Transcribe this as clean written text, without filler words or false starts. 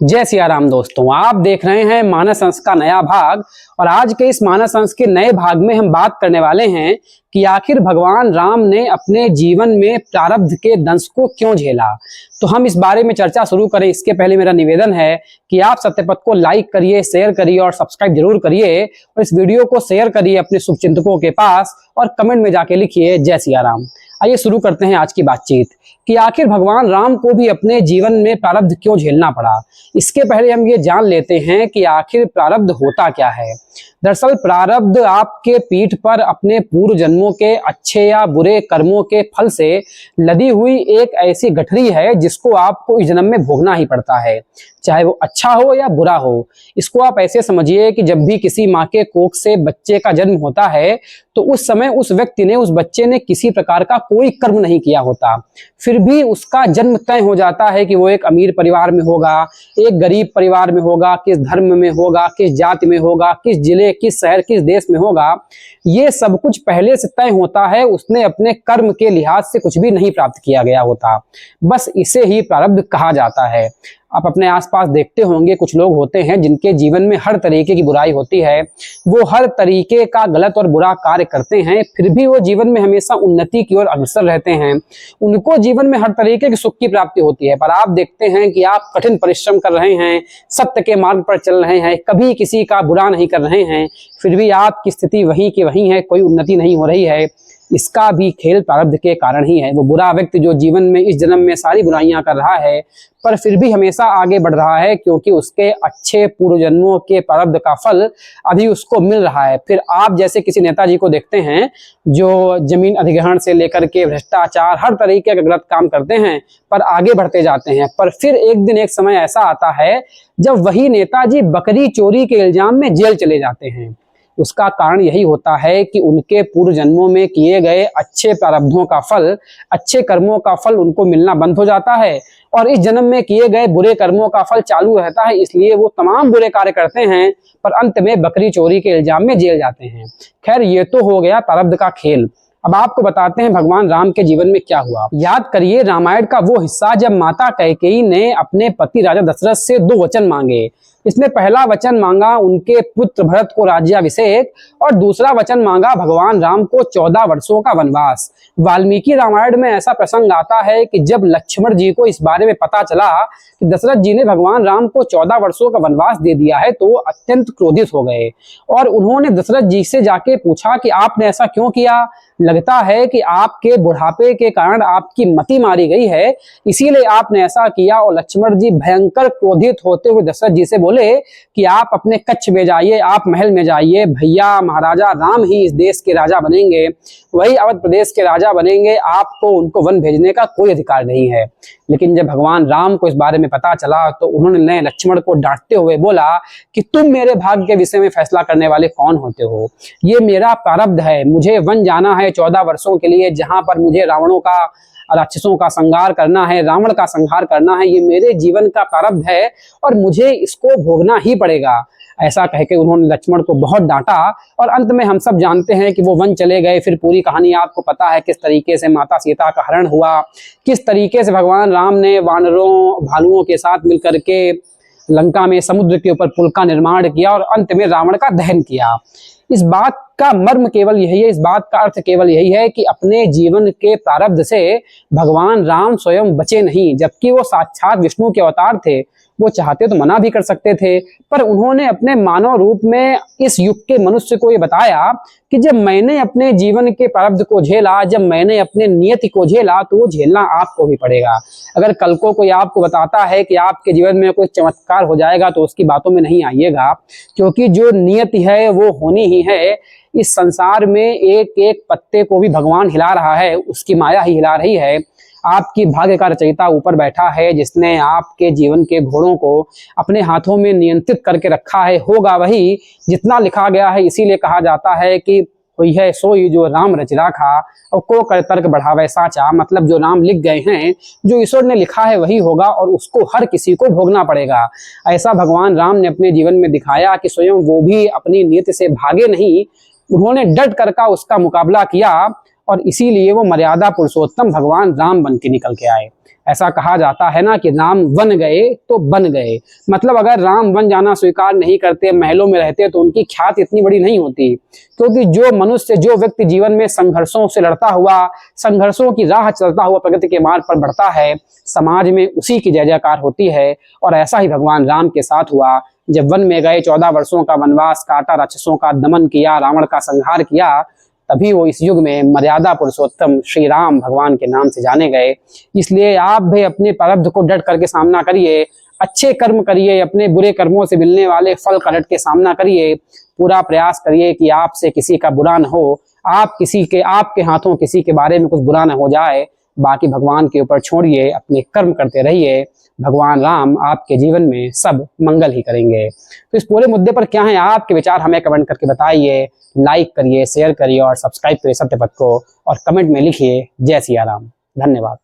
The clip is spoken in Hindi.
जय सिया राम दोस्तों, आप देख रहे हैं मानस अंश का नया भाग। और आज के इस मानस अंश के नए भाग में हम बात करने वाले हैं कि आखिर भगवान राम ने अपने जीवन में प्रारब्ध के दंश को क्यों झेला। तो हम इस बारे में चर्चा शुरू करें इसके पहले मेरा निवेदन है कि आप सत्यपथ को लाइक करिए, शेयर करिए और सब्सक्राइब जरूर करिए और इस वीडियो को शेयर करिए अपने शुभचिंतकों के पास और कमेंट में जाके लिखिए जय सिया राम। आइए शुरू करते हैं आज की बातचीत कि आखिर भगवान राम को भी अपने जीवन में प्रारब्ध क्यों झेलना पड़ा। इसके पहले हम ये जान लेते हैं कि आखिर प्रारब्ध होता क्या है। दरअसल प्रारब्ध आपके पीठ पर अपने पूर्व जन्मों के अच्छे या बुरे कर्मों के फल से लदी हुई एक ऐसी गठरी है जिसको आपको इस जन्म में भोगना ही पड़ता है, चाहे वो अच्छा हो या बुरा हो। इसको आप ऐसे समझिए कि जब भी किसी माँ के कोख से बच्चे का जन्म होता है तो उस समय उस व्यक्ति ने, उस बच्चे ने किसी प्रकार का कोई कर्म नहीं किया होता, फिर भी उसका जन्म तय हो जाता है कि वो एक अमीर परिवार में होगा, एक गरीब परिवार में होगा, किस धर्म में होगा, किस जाति में होगा, किस जिले, किस शहर, किस देश में होगा। ये सब कुछ पहले से तय होता है, उसने अपने कर्म के लिहाज से कुछ भी नहीं प्राप्त किया गया होता। बस इसे ही प्रारब्ध कहा जाता है। आप अपने आसपास देखते होंगे कुछ लोग होते हैं जिनके जीवन में हर तरीके की बुराई होती है, वो हर तरीके का गलत और बुरा कार्य करते हैं, फिर भी वो जीवन में हमेशा उन्नति की ओर अग्रसर रहते हैं। उनको जीवन में हर तरीके की सुख की प्राप्ति होती है। पर आप देखते हैं कि आप कठिन परिश्रम कर रहे हैं, सत्य के मार्ग पर चल रहे हैं, कभी किसी का बुरा नहीं कर रहे हैं, फिर भी आपकी स्थिति वही की वही है, कोई उन्नति नहीं हो रही है। इसका भी खेल प्रारब्ध के कारण ही है। वो बुरा व्यक्ति जो जीवन में इस जन्म में सारी बुराइयां कर रहा है पर फिर भी हमेशा आगे बढ़ रहा है, क्योंकि उसके अच्छे पूर्व जन्मों के प्रारब्ध का फल अभी उसको मिल रहा है। फिर आप जैसे किसी नेताजी को देखते हैं जो जमीन अधिग्रहण से लेकर के भ्रष्टाचार हर तरीके का गलत काम करते हैं पर आगे बढ़ते जाते हैं, पर फिर एक दिन एक समय ऐसा आता है जब वही नेताजी बकरी चोरी के इल्जाम में जेल चले जाते हैं। उसका कारण यही होता है कि उनके पूर्व जन्मों में किए गए अच्छे प्रारब्धों का फल, अच्छे कर्मों का फल उनको मिलना बंद हो जाता है और इस जन्म में किए गए बुरे कर्मों का फल चालू रहता है। इसलिए वो तमाम बुरे कार्य करते हैं पर अंत में बकरी चोरी के इल्जाम में जेल जाते हैं। खैर, ये तो हो गया प्रारब्ध का खेल। अब आपको बताते हैं भगवान राम के जीवन में क्या हुआ। याद करिए रामायण का वो हिस्सा जब माता कैकेयी ने अपने पति राजा दशरथ से 2 वचन मांगे। इसमें पहला वचन मांगा उनके पुत्र भरत को राज्याभिषेक और दूसरा वचन मांगा भगवान राम को 14 वर्षों का वनवास। वाल्मीकि रामायण में ऐसा प्रसंग आता है कि जब लक्ष्मण जी को इस बारे में पता चला कि दशरथ जी ने भगवान राम को 14 वर्षों का वनवास दे दिया है तो वो अत्यंत क्रोधित हो गए और उन्होंने दशरथ जी से जाके पूछा कि आपने ऐसा क्यों किया। लगता है कि आपके बुढ़ापे के कारण आपकी मति मारी गई है, इसीलिए आपने ऐसा किया। और लक्ष्मण जी भयंकर क्रोधित होते हुए दशरथ जी से बोले कि आप अपने कच्छ में जाइए, आप महल में जाइए, भैया महाराजा राम ही इस देश के राजा बनेंगे, वही अवध प्रदेश के राजा बनेंगे, आपको उनको वन भेजने का कोई अधिकार नहीं है। लेकिन जब भगवान राम को इस बारे में पता चला तो उन्होंने लक्ष्मण को डांटते हुए बोला कि तुम मेरे भाग्य के विषय में फैसला करने वाले कौन होते हो। ये मेरा प्रारब्ध है, मुझे वन जाना है 14 वर्षों के लिए, जहां पर मुझे राक्षसों का संहार करना है, रावण का संहार करना है। ये मेरे जीवन का प्रारब्ध है और मुझे इसको भोगना ही पड़ेगा। ऐसा कहकर उन्होंने लक्ष्मण को बहुत डांटा और अंत में हम सब जानते हैं कि वो वन चले गए। फिर पूरी कहानी आपको पता है, किस तरीके से माता सीता का हरण हुआ, किस तरीके से भगवान राम ने वानरों भालुओं के साथ मिलकर के लंका में समुद्र के ऊपर पुल का निर्माण किया और अंत में रावण का दहन किया। इस बात का मर्म केवल यही है, इस बात का अर्थ केवल यही है कि अपने जीवन के प्रारब्ध से भगवान राम स्वयं बचे नहीं, जबकि वो साक्षात विष्णु के अवतार थे। वो चाहते तो मना भी कर सकते थे, पर उन्होंने अपने मानव रूप में इस युग के मनुष्य को ये बताया कि जब मैंने अपने जीवन के प्रारब्ध को झेला, जब मैंने अपने नियति को झेला, तो वो झेलना आपको भी पड़ेगा। अगर कल को कोई आपको बताता है कि आपके जीवन में कोई चमत्कार हो जाएगा तो उसकी बातों में नहीं आइएगा, क्योंकि जो नियति है वो होनी ही है। इस संसार में एक एक पत्ते को भी भगवान हिला रहा है, उसकी माया ही हिला रही है। आपकी भाग्य का रचयिता ऊपर बैठा है, जिसने आपके जीवन के घोड़ों को अपने हाथों में नियंत्रित करके रखा है। होगा वही जितना लिखा गया है। इसीलिए कहा जाता है कि हुई है सोई जो राम रच राखा और को कर तर्क बढ़ावे साचा। मतलब जो राम लिख गए हैं, जो ईश्वर ने लिखा है वही होगा और उसको हर किसी को भोगना पड़ेगा। ऐसा भगवान राम ने अपने जीवन में दिखाया कि स्वयं वो भी अपनी नीति से भागे नहीं, उन्होंने डट कर का उसका मुकाबला किया और इसीलिए वो मर्यादा पुरुषोत्तम भगवान राम बन के निकल के आए। ऐसा कहा जाता है ना कि राम वन गए तो बन गए। मतलब अगर राम वन जाना स्वीकार नहीं करते, महलों में रहते, तो उनकी ख्याति इतनी बड़ी नहीं होती। क्योंकि जो मनुष्य, जो व्यक्ति जीवन में संघर्षों से लड़ता हुआ, संघर्षों की राह चलता हुआ प्रगति के मार्ग पर बढ़ता है, समाज में उसी की जय जयकार होती है। और ऐसा ही भगवान राम के साथ हुआ। जब वन में गए, 14 वर्षों का वनवास काटा, राक्षसों का दमन किया, रावण का संहार किया, तभी वो इस युग में मर्यादा पुरुषोत्तम श्री राम भगवान के नाम से जाने गए। इसलिए आप भी अपने प्रारब्ध को डट करके सामना करिए, अच्छे कर्म करिए, अपने बुरे कर्मों से मिलने वाले फल का डट के सामना करिए। पूरा प्रयास करिए कि आपसे किसी का बुरा न हो, आपके हाथों किसी के बारे में कुछ बुरा न हो जाए। बाकी भगवान के ऊपर छोड़िए, अपने कर्म करते रहिए। भगवान राम आपके जीवन में सब मंगल ही करेंगे। तो इस पूरे मुद्दे पर क्या है आपके विचार, हमें कमेंट करके बताइए। लाइक करिए, शेयर करिए और सब्सक्राइब करिए सत्य पथ को, और कमेंट में लिखिए जय सिया राम। धन्यवाद।